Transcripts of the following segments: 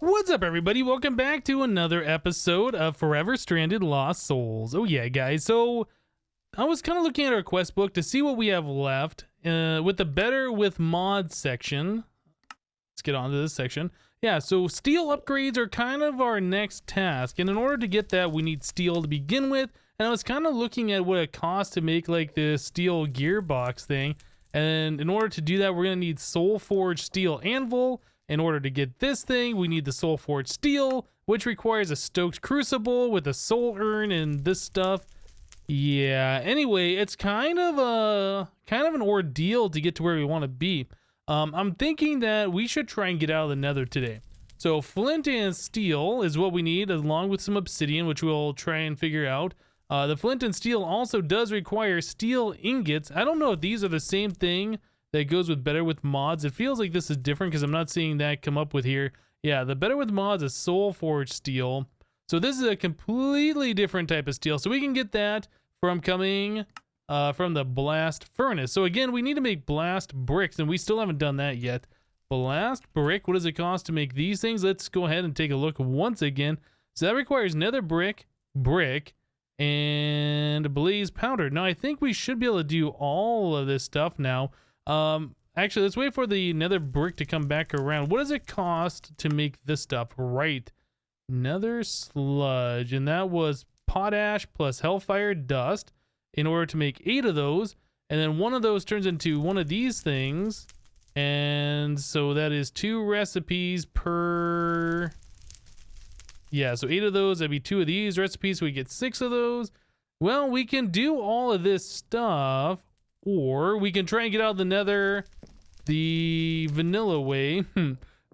What's up, everybody? Welcome back to another episode of Forever Stranded Lost Souls. Oh yeah, guys. So I was kind of looking at our quest book to see what we have left with the better with mods section. Let's get on to this section. Yeah, so steel upgrades are kind of our next task, and in order to get that, we need steel to begin with. And I was kind of looking at what it costs to make like this steel gearbox thing, and in order to do that, we're gonna need SOULFORGED steel anvil. In order to get this thing, we need the SOULFORGED steel, which requires a stoked crucible with a soul urn and this stuff. Yeah, anyway, it's kind of an ordeal to get to where we want to be. I'm thinking that we should try and get out of the Nether today. So flint and steel is what we need, along with some obsidian, which we'll try and figure out. The flint and steel also does require steel ingots. I don't know if these are the same thing that goes with better with mods. It feels like this is different because I'm not seeing that come up with here. Yeah, the better with mods is SOULFORGED steel. So this is a completely different type of steel. So we can get that from coming from the blast furnace. So again, we need to make blast bricks, and we still haven't done that yet. Blast brick, what does it cost to make these things? Let's go ahead and take a look once again. So that requires nether brick, and blaze powder. Now I think we should be able to do all of this stuff now. Actually, let's wait for the nether brick to come back around. What does it cost to make this stuff? Right. Nether sludge, and that was potash plus hellfire dust in order to make 8 of those, and then one of those turns into one of these things, and so that is 2 recipes per. Yeah, so 8 of those, that'd be 2 of these recipes, so we get 6 of those. Well, we can do all of this stuff, or we can try and get out of the Nether the vanilla way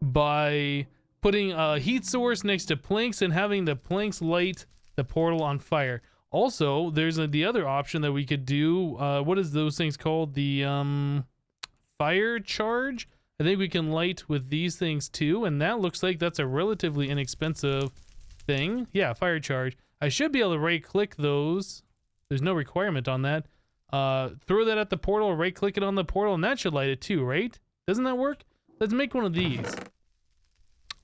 by putting a heat source next to planks and having the planks light the portal on fire. Also, there's the other option that we could do. What is those things called? The fire charge. I think we can light with these things too, and that looks like that's a relatively inexpensive thing. Yeah, fire charge. I should be able to right click those. There's no requirement on that. Throw that at the portal, right click it on the portal, and that should light it too, right? Doesn't that work? Let's make one of these.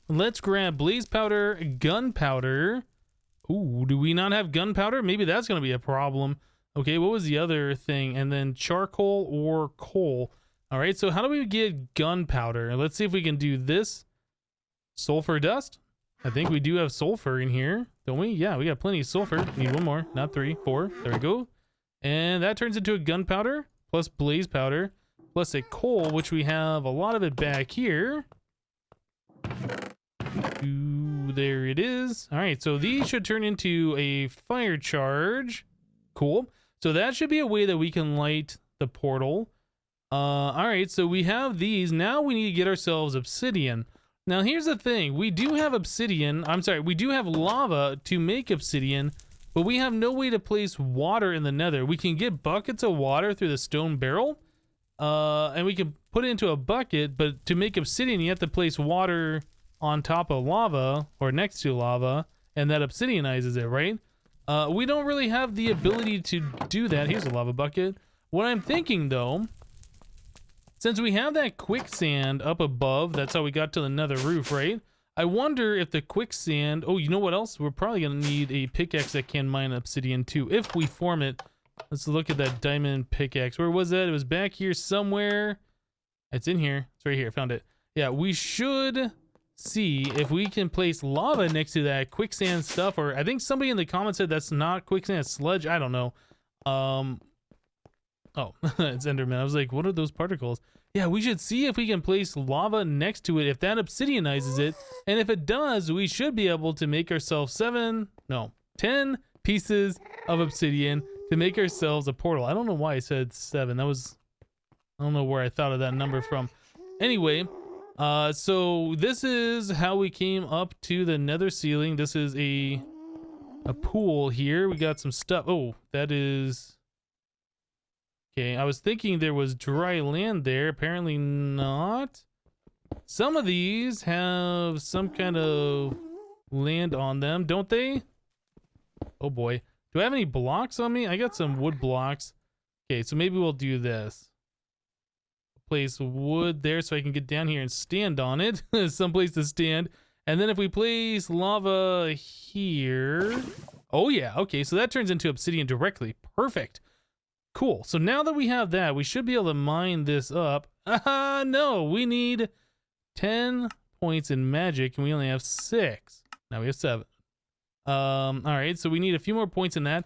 Let's grab blaze powder, gunpowder. Ooh, do we not have gunpowder? Maybe that's going to be a problem. Okay, what was the other thing? And then charcoal or coal. All right, so how do we get gunpowder? Let's see if we can do this. Sulfur dust. I think we do have sulfur in here, don't we? Yeah, we got plenty of sulfur. We need 1 more, not 3, 4. There we go. And that turns into a gunpowder plus blaze powder plus a coal, which we have a lot of it back here. Ooh, there it is. All right, so these should turn into a fire charge. Cool. So that should be a way that we can light the portal. All right, so we have these. Now we need to get ourselves obsidian. Now here's the thing. We do have obsidian. I'm sorry, we do have lava to make obsidian, but we have no way to place water in the Nether. We can get buckets of water through the stone barrel, and we can put it into a bucket, but to make obsidian, you have to place water on top of lava or next to lava, and that obsidianizes it, right? We don't really have the ability to do that. Here's a lava bucket. What I'm thinking though, since we have that quicksand up above, that's how we got to the Nether roof, right? I wonder if the quicksand, oh, you know what else? We're probably gonna need a pickaxe that can mine obsidian too, if we form it. Let's look at that diamond pickaxe. Where was that? It was back here somewhere. It's in here. It's right here. Found it. Yeah, we should see if we can place lava next to that quicksand stuff, or I think somebody in the comments said that's not quicksand, it's sludge. I don't know. Oh, it's Enderman. I was like, what are those particles? Yeah, we should see if we can place lava next to it, if that obsidianizes it, and if it does, we should be able to make ourselves 10 pieces of obsidian to make ourselves a portal. I don't know why I said 7. That was, I don't know where I thought of that number from. Anyway, so this is how we came up to the Nether ceiling. This is a pool here. We got some stuff. Oh, that is... Okay, I was thinking there was dry land there. Apparently not. Some of these have some kind of land on them, don't they? Oh boy. Do I have any blocks on me? I got some wood blocks. Okay, so maybe we'll do this. Place wood there so I can get down here and stand on it. Someplace to stand. And then if we place lava here, oh yeah, okay, so that turns into obsidian directly. Perfect. Cool. So now that we have that, we should be able to mine this up. No, we need 10 points in magic, and we only have 6. Now we have 7. All right, so we need a few more points in that.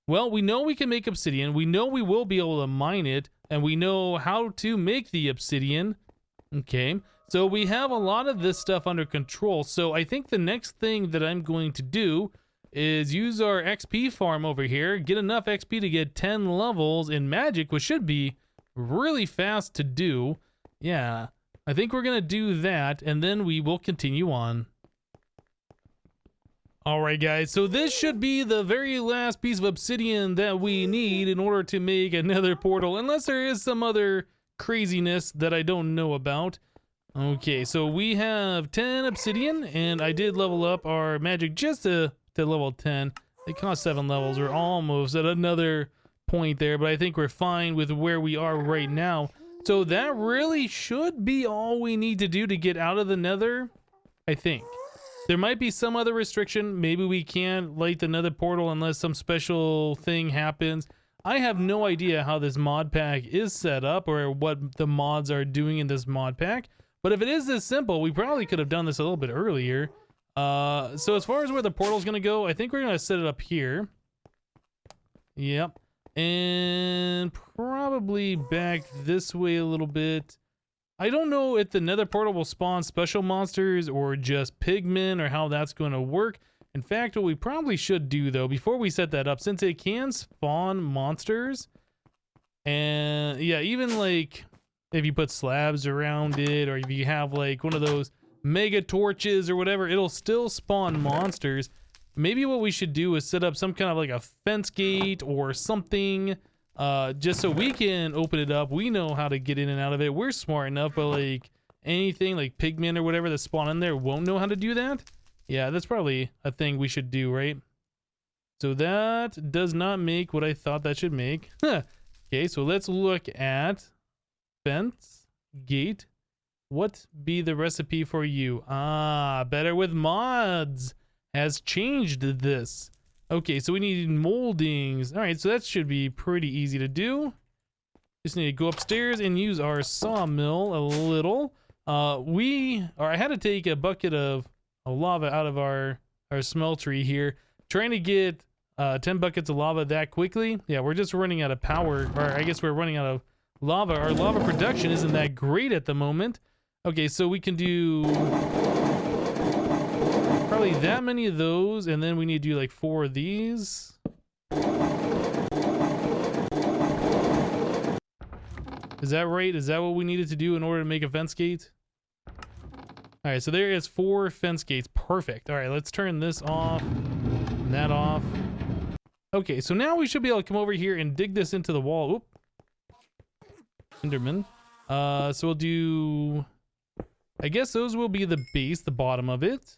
Well, we know we can make obsidian. We know we will be able to mine it, and we know how to make the obsidian. Okay, so we have a lot of this stuff under control. So I think the next thing that I'm going to do is use our XP farm over here, get enough XP to get 10 levels in magic, which should be really fast to do. Yeah, I think we're gonna do that, and then we will continue on. Alright guys, so this should be the very last piece of obsidian that we need in order to make another portal, unless there is some other craziness that I don't know about. Okay, so we have 10 obsidian, and I did level up our magic just to level 10. It cost 7 levels. We're almost at another point there, but I think we're fine with where we are right now. So that really should be all we need to do to get out of the Nether, I think. There might be some other restriction. Maybe we can't light the Nether portal unless some special thing happens. I have no idea how this mod pack is set up or what the mods are doing in this mod pack. But if it is this simple, we probably could have done this a little bit earlier. So as far as where the portal's gonna go, I think we're gonna set it up here. Yep. And probably back this way a little bit. I don't know if the Nether portal will spawn special monsters or just pigmen or how that's going to work. In fact, what we probably should do though, before we set that up, since it can spawn monsters, and yeah, even like if you put slabs around it, or if you have like one of those mega torches or whatever, it'll still spawn monsters. Maybe what we should do is set up some kind of like a fence gate or something, just so we can open it up. We know how to get in and out of it. We're smart enough, but like anything like pigmen or whatever that spawn in there won't know how to do that. Yeah, that's probably a thing we should do, right? So that does not make what I thought that should make. Okay, so let's look at fence gate. What be the recipe for you? Ah, better with mods has changed this. Okay, so we need moldings. All right, so that should be pretty easy to do. Just need to go upstairs and use our sawmill a little. I had to take a bucket of lava out of our smeltery here. Trying to get 10 buckets of lava that quickly. Yeah, we're just running out of power, or I guess we're running out of lava. Our lava production isn't that great at the moment. Okay, so we can do probably that many of those, and then we need to do like 4 of these. Is that right? Is that what we needed to do in order to make a fence gate? All right, so there is 4 fence gates. Perfect. All right, let's turn this off and that off. Okay, so now we should be able to come over here and dig this into the wall. Oop. Enderman. So we'll do, I guess those will be the base, the bottom of it.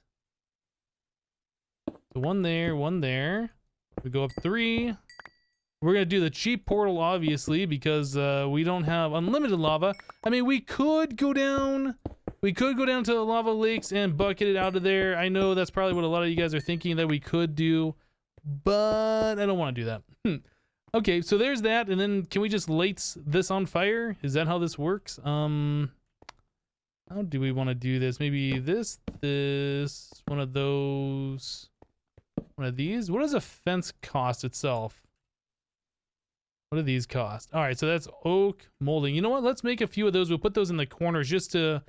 So one there, one there. We go up 3. We're gonna do the cheap portal, obviously, because we don't have unlimited lava. I mean, we could go down to the lava lakes and bucket it out of there. I know that's probably what a lot of you guys are thinking that we could do, but I don't want to do that. Okay, so there's that, and then can we just light this on fire? Is that how this works? How do we want to do this? Maybe this, one of those, one of these. What does a fence cost itself? What do these cost? All right, so that's oak molding. You know what? Let's make a few of those. We'll put those in the corners just to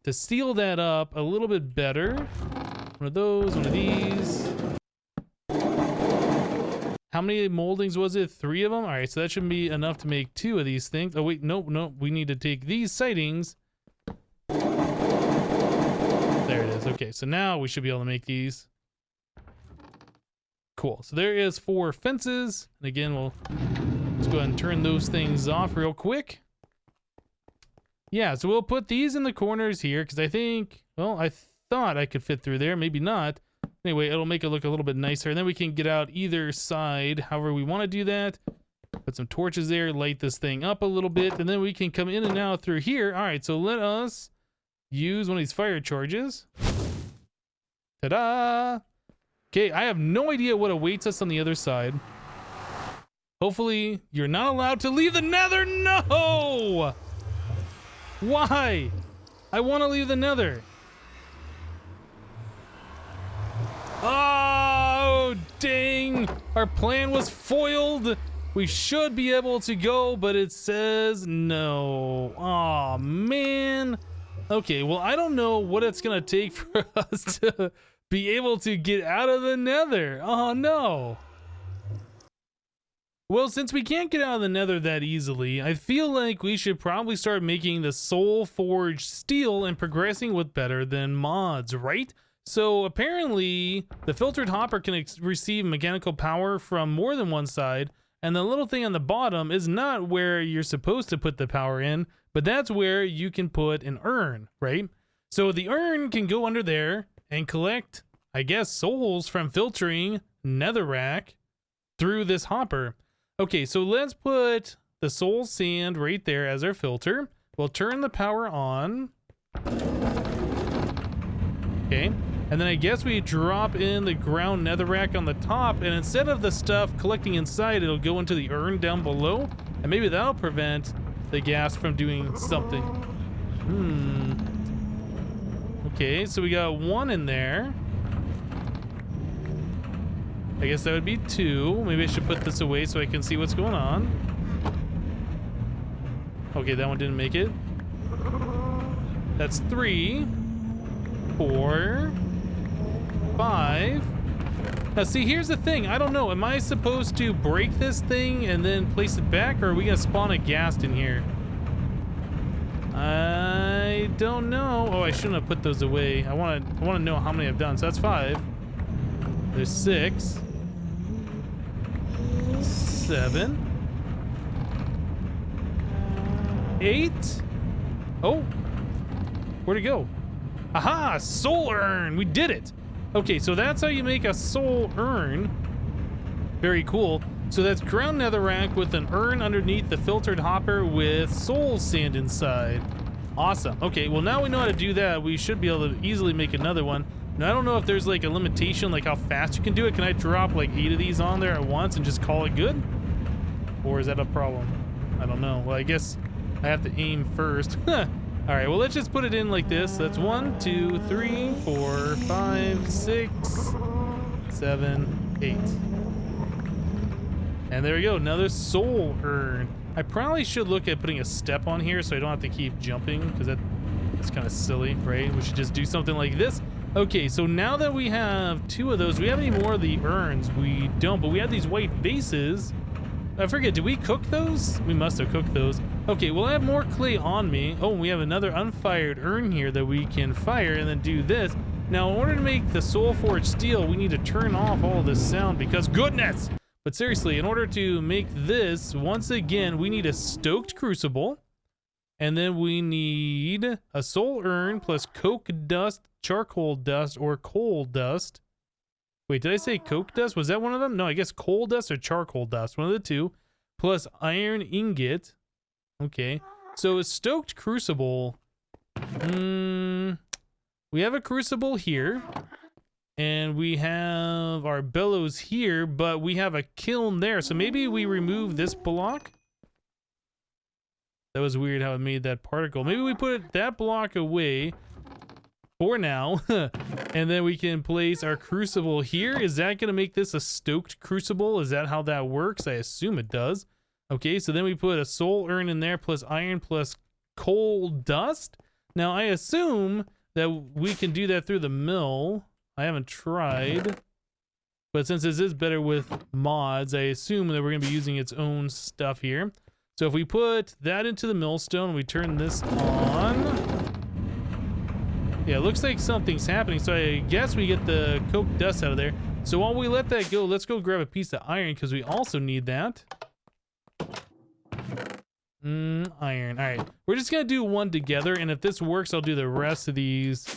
seal that up a little bit better. One of those, one of these. How many moldings was it? 3 of them? All right, so that should be enough to make 2 of these things. Oh, wait, nope. We need to take these sightings. There it is. Okay, so now we should be able to make these. Cool. So there is 4 fences. And again, let's go ahead and turn those things off real quick. Yeah, so we'll put these in the corners here because I think, well, I thought I could fit through there. Maybe not. Anyway, it'll make it look a little bit nicer. And then we can get out either side however we want to do that. Put some torches there, light this thing up a little bit, and then we can come in and out through here. All right, so let us use one of these fire charges. Ta-da! Okay, I have no idea what awaits us on the other side. Hopefully, you're not allowed to leave the Nether. No! Why? I want to leave the Nether. Oh, dang. Our plan was foiled. We should be able to go, but it says no. Oh, man. Okay, well, I don't know what it's going to take for us to be able to get out of the Nether. Oh, no. Well, since we can't get out of the Nether that easily, I feel like we should probably start making the SOULFORGED steel and progressing with better than mods, right? So apparently, the filtered hopper can receive mechanical power from more than one side, and the little thing on the bottom is not where you're supposed to put the power in, but that's where you can put an urn, right? So the urn can go under there and collect, I guess, souls from filtering netherrack through this hopper. Okay, so let's put the soul sand right there as our filter. We'll turn the power on. Okay, and then I guess we drop in the ground netherrack on the top, and instead of the stuff collecting inside, it'll go into the urn down below, and maybe that'll prevent the gas from doing something. Okay, so we got one in there. I guess that would be two. Maybe I should put this away so I can see what's going on. Okay, that one didn't make it. That's 3, 4, 5. Now see, here's the thing. I don't know. Am I supposed to break this thing and then place it back, or are we gonna spawn a ghast in here? I don't know. Oh, I shouldn't have put those away. I want to know how many I've done. So that's 5. There's 6. 7, 8. Oh, where'd it go? Aha, soul urn. We did it. Okay, so that's how you make a soul urn. Very cool. So that's ground netherrack with an urn underneath the filtered hopper with soul sand inside. Awesome. Okay, well, now we know how to do that. We should be able to easily make another one. Now, I don't know if there's like a limitation, like how fast you can do it. Can I drop like 8 of these on there at once and just call it good? Or is that a problem? I don't know. Well, I guess I have to aim first. All right, well, let's just put it in like this. That's 1, 2, 3, 4, 5, 6, 7, 8. And there we go, another soul urn. I probably should look at putting a step on here so I don't have to keep jumping, because that's kind of silly, right? We should just do something like this. Okay, so now that we have 2 of those, do we have any more of the urns? We don't, but we have these white vases. I forget, did we cook those? We must have cooked those. Okay, well, I have more clay on me. Oh, we have another unfired urn here that we can fire and then do this. Now, in order to make the SOULFORGED steel, we need to turn off all this sound because goodness! But seriously, in order to make this, once again, we need a stoked crucible. And then we need a soul urn plus coke dust, charcoal dust, or coal dust. Wait, did I say coke dust? Was that one of them? No, I guess coal dust or charcoal dust. One of the two. Plus iron ingot. Okay. So a stoked crucible. We have a crucible here. And we have our bellows here, but we have a kiln there. So maybe we remove this block. That was weird how it made that particle. Maybe we put that block away for now. And then we can place our crucible here. Is that going to make this a stoked crucible? Is that how that works? I assume it does. Okay, so then we put a soul urn in there plus iron plus coal dust. Now, I assume that we can do that through the mill. I haven't tried. But since this is better with mods, I assume that we're going to be using its own stuff here. So if we put that into the millstone, we turn this on. Yeah, it looks like something's happening. So I guess we get the coke dust out of there. So while we let that go, let's go grab a piece of iron because we also need that. Iron. All right. We're just going to do one together. And if this works, I'll do the rest of these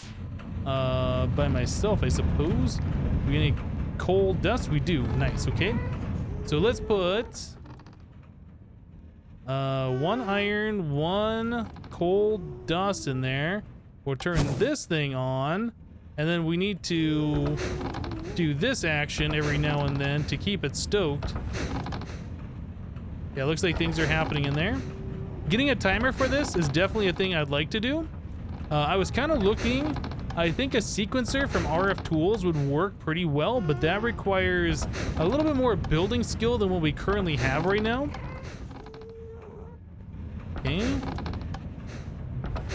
by myself, I suppose. We need coal dust. We do. Nice. Okay. So let's put 1 iron, 1 coal dust in there. We'll turn this thing on. And then we need to do this action every now and then to keep it stoked. Yeah, looks like things are happening in there. Getting a timer for this is definitely a thing I'd like to do. I was kind of looking. I think a sequencer from RF Tools would work pretty well, but that requires a little bit more building skill than what we currently have right now. Okay.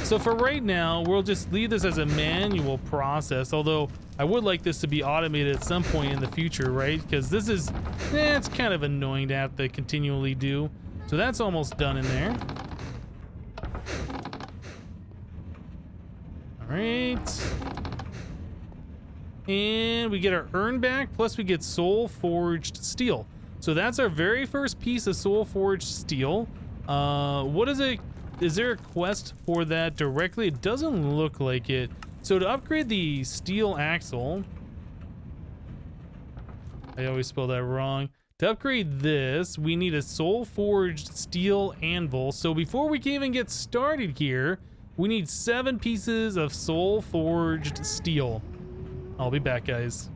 So for right now, we'll just leave this as a manual process, although I would like this to be automated at some point in the future, right? Because this is, it's kind of annoying to have to continually do. So that's almost done in there. All right. And we get our urn back, plus we get soul-forged steel. So that's our very first piece of soul-forged steel. What is it? Is there a quest for that directly? It doesn't look like it. So to upgrade the steel axle, I always spell that wrong. To upgrade this, we need a soul-forged steel anvil. So before we can even get started here, we need 7 pieces of soul-forged steel. I'll be back, guys.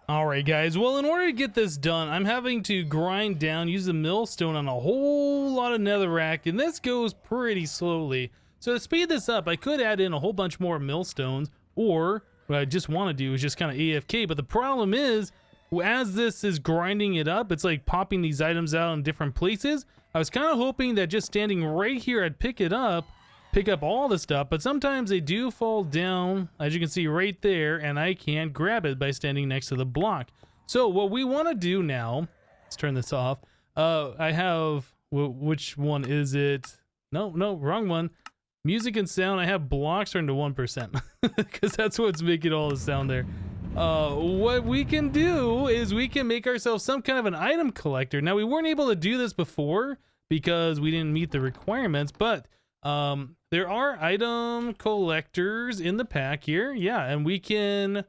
Alright guys, well in order to get this done, I'm having to grind down, use the millstone on a whole lot of netherrack, and this goes pretty slowly. So to speed this up, I could add in a whole bunch more millstones, or what I just want to do is just kind of AFK, but the problem is, as this is grinding it up, it's like popping these items out in different places. I was kind of hoping that just standing right here, I'd pick up all the stuff, but sometimes they do fall down, as you can see right there, and I can't grab it by standing next to the block. So what we want to do now, let's turn this off. I have, which one is it? No, wrong one. Music and sound, I have blocks turned to 1%, because that's what's making all the sound there. What we can do is we can make ourselves some kind of an item collector. Now, we weren't able to do this before because we didn't meet the requirements, but there are item collectors in the pack here. Yeah, and we can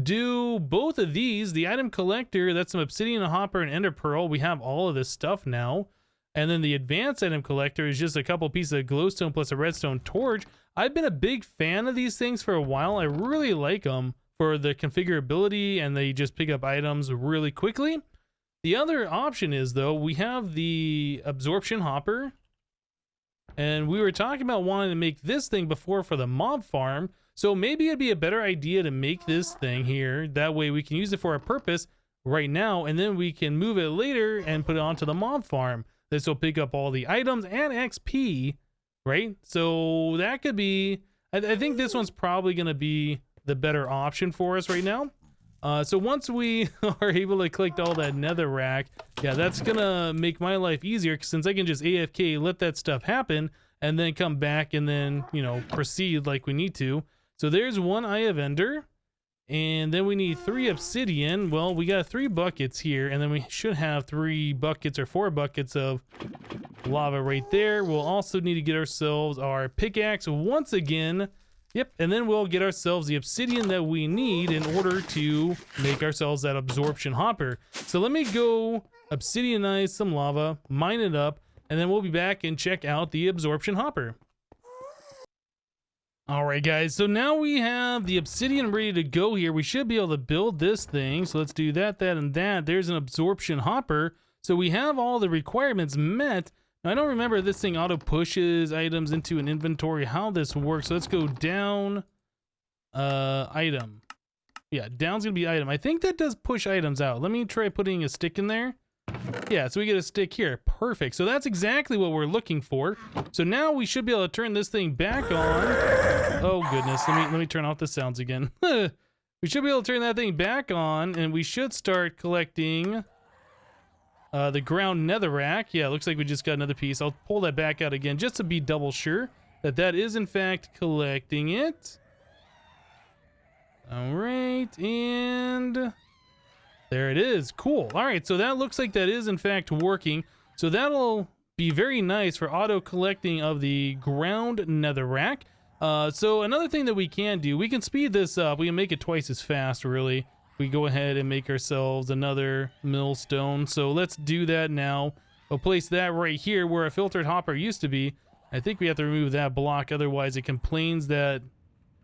do both of these. The item collector, that's some obsidian, a hopper, and ender pearl. We have all of this stuff now. And then the advanced item collector is just a couple pieces of glowstone plus a redstone torch. I've been a big fan of these things for a while. I really like them for the configurability, and they just pick up items really quickly. The other option is, though, we have the absorption hopper. And we were talking about wanting to make this thing before for the mob farm. So maybe it'd be a better idea to make this thing here. That way we can use it for a purpose right now, and then we can move it later and put it onto the mob farm. This will pick up all the items and XP, right? So that could be, I think this one's probably going to be the better option for us right now. So once we are able to collect all that netherrack, yeah, that's gonna make my life easier, since I can just AFK, let that stuff happen, and then come back and then, you know, proceed like we need to. So there's one eye of ender, and then we need 3 obsidian. Well, we got 3 buckets here, and then we should have 3 buckets or 4 buckets of lava right there. We'll also need to get ourselves our pickaxe once again. Yep, and then we'll get ourselves the obsidian that we need in order to make ourselves that absorption hopper. So let me go obsidianize some lava, mine it up, and then we'll be back and check out the absorption hopper. Alright guys, so now we have the obsidian ready to go here. We should be able to build this thing. So let's do that, that, and that. There's an absorption hopper. So we have all the requirements met. Now, I don't remember if this thing auto pushes items into an inventory, how this works. So let's go down, item. Yeah, down's gonna be item. I think that does push items out. Let me try putting a stick in there. Yeah, so we get a stick here. Perfect. So that's exactly what we're looking for. So now we should be able to turn this thing back on. Oh goodness, let me turn off the sounds again. We should be able to turn that thing back on, and we should start collecting the ground netherrack. Yeah, looks like we just got another piece. I'll pull that back out again just to be double sure that that is in fact collecting it. All right, and there it is. Cool. All right, so that looks like that is in fact working. So that'll be very nice for auto collecting of the ground netherrack. So another thing that we can do, we can speed this up. We can make it twice as fast, really. We go ahead and make ourselves another millstone. So let's do that now. We'll place that right here where a filtered hopper used to be. I think we have to remove that block, otherwise it complains that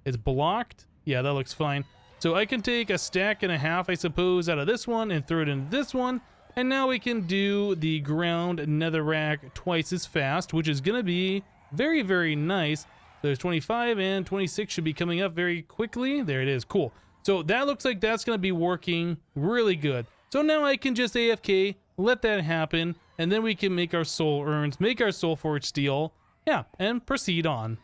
It's blocked. Yeah, that looks fine. So I can take a stack and a half, I suppose, out of this one and throw it into this one. And now we can do the ground netherrack twice as fast, which is going to be very, very nice. There's 25 and 26 should be coming up very quickly. There it is. Cool. So that looks like that's going to be working really good. So now I can just AFK, let that happen, and then we can make our soul urns, make our soul forged steel, yeah, and proceed on.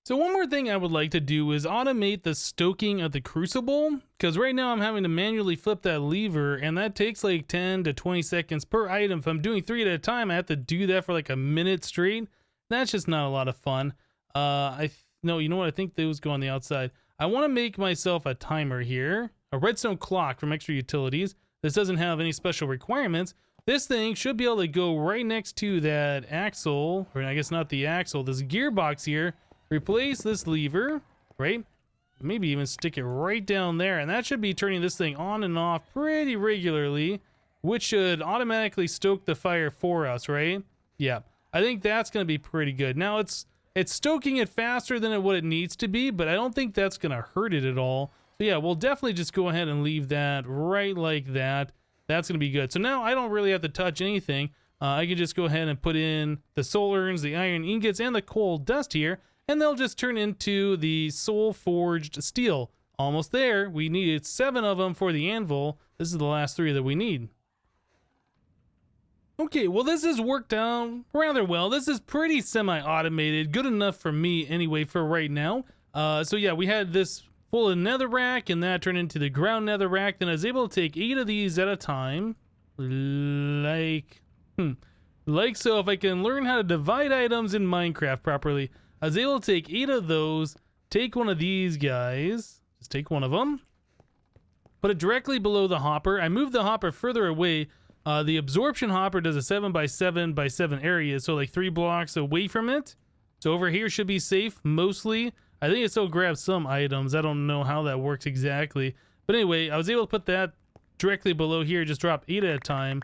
So one more thing I would like to do is automate the stoking of the crucible, because right now I'm having to manually flip that lever, and that takes like 10 to 20 seconds per item. If I'm doing 3 at a time, I have to do that for like a minute straight. That's just not a lot of fun. No, you know what? I think those go on the outside. I want to make myself a timer here, a redstone clock from Extra Utilities. This doesn't have any special requirements. This thing should be able to go right next to that axle, or I guess not the axle, this gearbox here. Replace this lever, right? Maybe even stick it right down there, and that should be turning this thing on and off pretty regularly, which should automatically stoke the fire for us, right? Yeah, I think that's going to be pretty good. Now it's stoking it faster than what it needs to be, but I don't think that's going to hurt it at all. So yeah, we'll definitely just go ahead and leave that right like that. That's going to be good. So now I don't really have to touch anything. I can just go ahead and put in the soul urns, the iron ingots, and the coal dust here, and they'll just turn into the soul forged steel. Almost there. We needed 7 of them for the anvil. This is the last 3 that we need. Okay, well this has worked out rather well. This is pretty semi-automated, good enough for me anyway for right now. So yeah, we had this full of netherrack, and that turned into the ground netherrack. Then I was able to take 8 of these at a time, like so. If I can learn how to divide items in Minecraft properly, I was able to take 8 of those, take one of these guys, just take one of them, put it directly below the hopper. I moved the hopper further away. The absorption hopper does a 7 by 7 by 7 area, so like 3 blocks away from it. So over here should be safe, mostly. I think it still grabs some items. I don't know how that works exactly. But anyway, I was able to put that directly below here, just drop 8 at a time.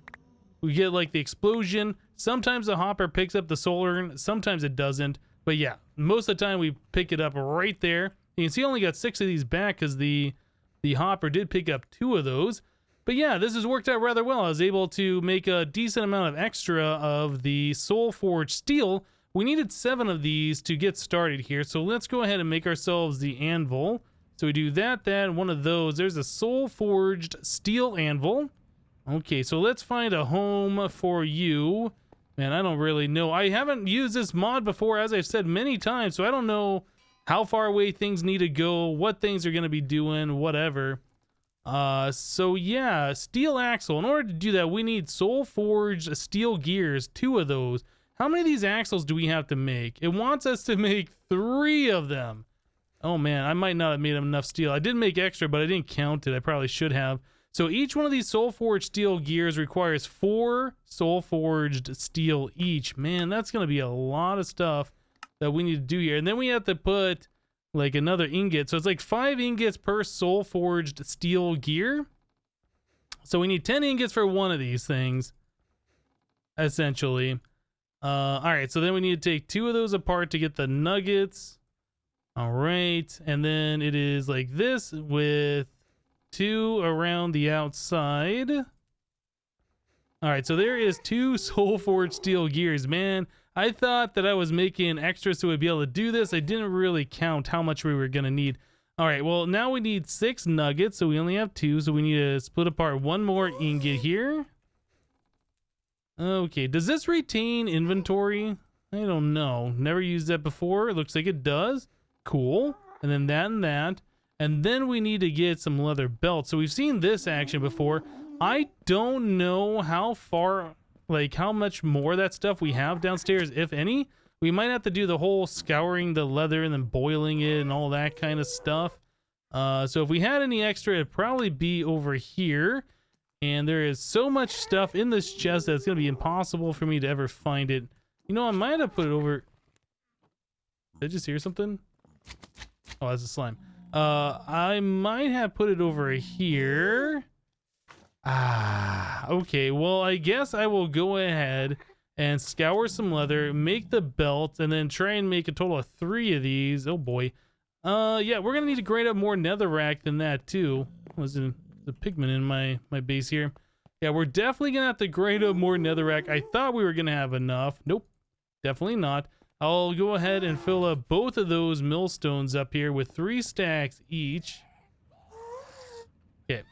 We get like the explosion. Sometimes the hopper picks up the soul urn, sometimes it doesn't. But yeah, most of the time we pick it up right there. You can see I only got 6 of these back because the hopper did pick up 2 of those. But yeah, this has worked out rather well. I was able to make a decent amount of extra of the soul forged steel. We needed 7 of these to get started here. So let's go ahead and make ourselves the anvil. So we do that, and one of those. There's a soul forged steel anvil. Okay, so let's find a home for you. Man, I don't really know. I haven't used this mod before, as I've said many times, so I don't know how far away things need to go, what things are going to be doing, whatever. So yeah, steel axle. In order to do that, we need soul forged steel gears, 2 of those. How many of these axles do we have to make? It wants us to make 3 of them. Oh man, I might not have made enough steel. I did make extra, but I didn't count it. I probably should have. So each one of these soul forged steel gears requires 4 soul forged steel each. Man, that's going to be a lot of stuff that we need to do here. And then we have to put like another ingot. So it's like 5 ingots per soul forged steel gear. So we need 10 ingots for one of these things, essentially. All right, so then we need to take 2 of those apart to get the nuggets. All right, and then it is like this with 2 around the outside. All right, so there is 2 soul forged steel gears. Man, I thought that I was making extras so we'd be able to do this. I didn't really count how much we were gonna need. All right, well now we need 6 nuggets, so we only have 2, so we need to split apart 1 more ingot here. Okay, does this retain inventory? I don't know. Never used that before. It looks like it does. Cool. And then that and that. And then we need to get some leather belts. So we've seen this action before. I don't know how far, like how much more of that stuff we have downstairs, if any. We might have to do the whole scouring the leather and then boiling it and all that kind of stuff. So if we had any extra, it'd probably be over here. And there is so much stuff in this chest that it's going to be impossible for me to ever find it. You know, I might have put it over... Did I just hear something? Oh, that's a slime. I might have put it over here. Okay, well, I guess I will go ahead and scour some leather, make the belt, and then try and make a total of 3 of these. Oh boy. Yeah, we're gonna need to grind up more netherrack than that too. Was the pigment in my base here? Yeah, we're definitely gonna have to grind up more netherrack. I thought we were gonna have enough. Nope, definitely not. I'll go ahead and fill up both of those millstones up here with 3 stacks each. Okay.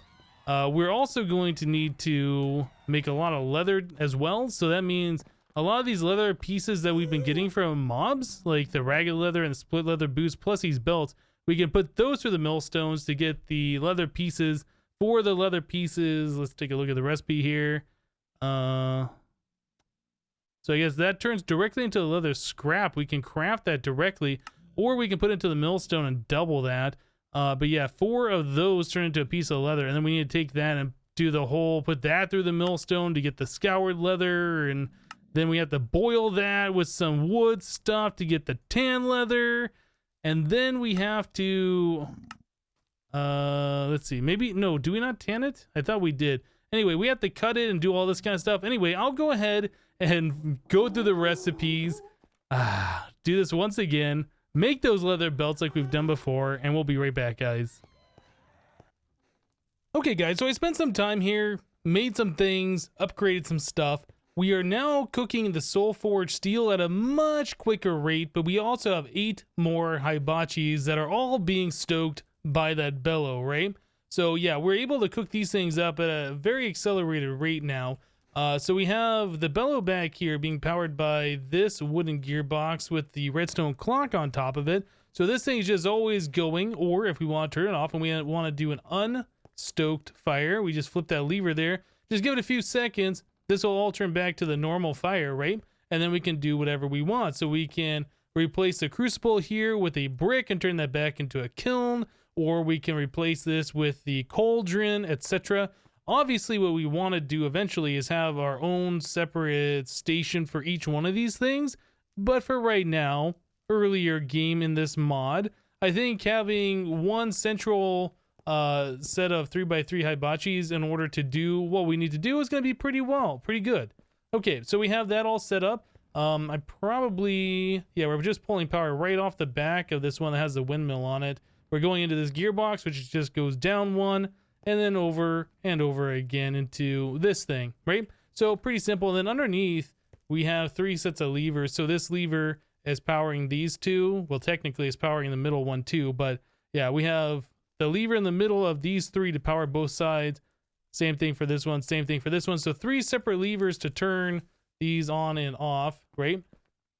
We're also going to need to make a lot of leather as well. So that means a lot of these leather pieces that we've been getting from mobs, like the ragged leather and the split leather boots, plus these belts, we can put those through the millstones to get the leather pieces. For the leather pieces, let's take a look at the recipe here. So I guess that turns directly into the leather scrap. We can craft that directly, or we can put it into the millstone and double that. But yeah, 4 of those turn into a piece of leather, and then we need to take that and do the whole, put that through the millstone to get the scoured leather, and then we have to boil that with some wood stuff to get the tan leather, and then we have to, let's see, maybe, no, do we not tan it? I thought we did. Anyway, we have to cut it and do all this kind of stuff. Anyway, I'll go ahead and go through the recipes, do this once again, make those leather belts like we've done before, and we'll be right back, guys. Okay, guys, so I spent some time here, made some things, upgraded some stuff. We are now cooking the SOULFORGed steel at a much quicker rate, but we also have 8 more hibachis that are all being stoked by that bellow, right? So yeah, we're able to cook these things up at a very accelerated rate now. So we have the bellow back here being powered by this wooden gearbox with the redstone clock on top of it. So this thing is just always going, or if we want to turn it off and we want to do an unstoked fire, we just flip that lever there. Just give it a few seconds. This will all turn back to the normal fire, right? And then we can do whatever we want. So we can replace the crucible here with a brick and turn that back into a kiln, or we can replace this with the cauldron, etc. Obviously, what we want to do eventually is have our own separate station for each one of these things. But for right now, earlier game in this mod, I think having one central set of 3x3 hibachis in order to do what we need to do is going to be pretty good. Okay, so we have that all set up. I probably, yeah, we're just pulling power right off the back of this one that has the windmill on it. We're going into this gearbox, which just goes down one, and then over and over again into this thing, right? So pretty simple. And then underneath, we have 3 sets of levers. So this lever is powering these 2. Well, technically it's powering the middle one too, but yeah, we have the lever in the middle of these 3 to power both sides. Same thing for this one, same thing for this one. So 3 separate levers to turn these on and off, right?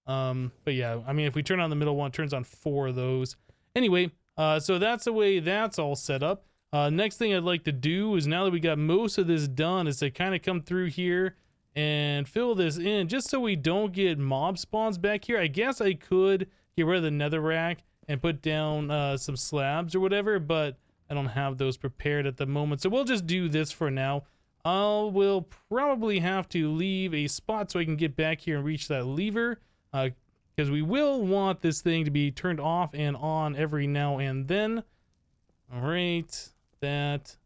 But yeah, I mean, if we turn on the middle one, it turns on 4 of those. Anyway, so that's the way that's all set up. Next thing I'd like to do is, now that we got most of this done, is to kind of come through here and fill this in just so we don't get mob spawns back here. I guess I could get rid of the netherrack and put down some slabs or whatever, but I don't have those prepared at the moment. So we'll just do this for now. We'll probably have to leave a spot so I can get back here and reach that lever, because we will want this thing to be turned off and on every now and then. All right, that.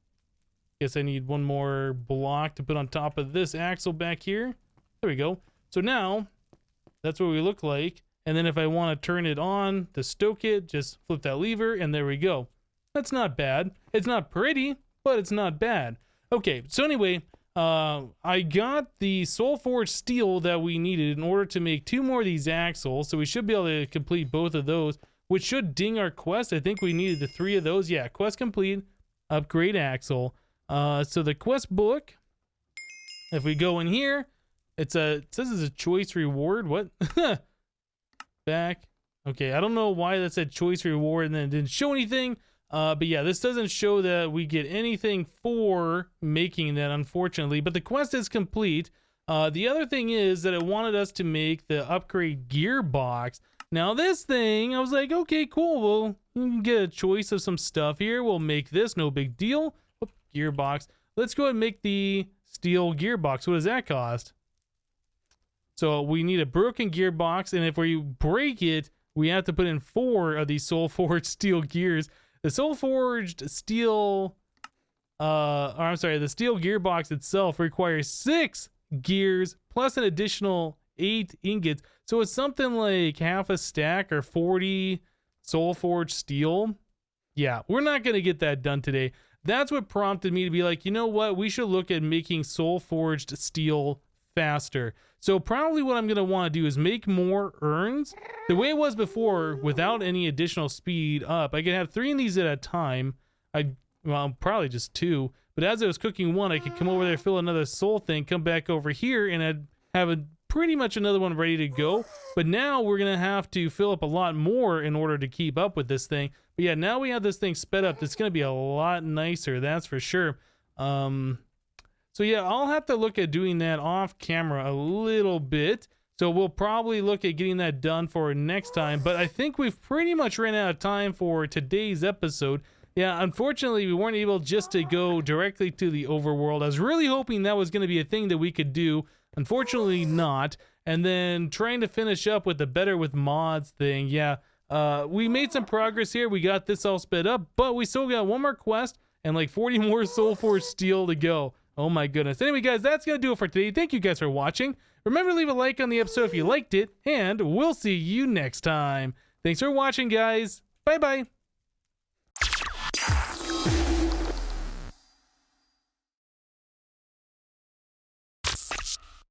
Guess I need one more block to put on top of this axle back here. There we go. So now that's what we look like. And then if I want to turn it on to stoke it, just flip that lever and there we go. That's not bad. It's not pretty, but it's not bad. Okay, so anyway, I got the SOULFORGed steel that we needed in order to make 2 more of these axles. So we should be able to complete both of those, which should ding our quest. I think we needed the 3 of those. Yeah, quest complete, upgrade axle. So the quest book, if we go in here, it says it's a choice reward. What? Back. Okay, I don't know why that said choice reward and then it didn't show anything. But yeah, this doesn't show that we get anything for making that, unfortunately. But the quest is complete. The other thing is that it wanted us to make the upgrade gearbox. Now this thing, I was like, okay, cool. We can get a choice of some stuff here. We'll make this, no big deal. Gearbox. Let's go ahead and make the steel gearbox. What does that cost? So we need a broken gearbox, and if we break it, we have to put in 4 of these SOULFORGed steel gears. The SOULFORGed steel, the steel gearbox itself requires 6 gears plus an additional 8 ingots. So it's something like half a stack or 40 SOULFORGed steel. Yeah, we're not going to get that done today. That's what prompted me to be like, you know what? We should look at making SOULFORGed steel faster. So probably what I'm going to want to do is make more urns. The way it was before, without any additional speed up, I could have 3 of these at a time. Well, probably just 2. But as I was cooking one, I could come over there, fill another soul thing, come back over here, and I'd have pretty much another one ready to go. But now we're going to have to fill up a lot more in order to keep up with this thing. But yeah, now we have this thing sped up. It's going to be a lot nicer, that's for sure. So yeah, I'll have to look at doing that off camera a little bit. So we'll probably look at getting that done for next time. But I think we've pretty much ran out of time for today's episode. Yeah, unfortunately, we weren't able just to go directly to the overworld. I was really hoping that was going to be a thing that we could do. Unfortunately, not. And then trying to finish up with the better with mods thing. Yeah, we made some progress here. We got this all sped up, but we still got one more quest and like 40 more SOULFORGed steel to go. Oh my goodness. Anyway, guys, that's going to do it for today. Thank you guys for watching. Remember to leave a like on the episode if you liked it, and we'll see you next time. Thanks for watching, guys. Bye-bye.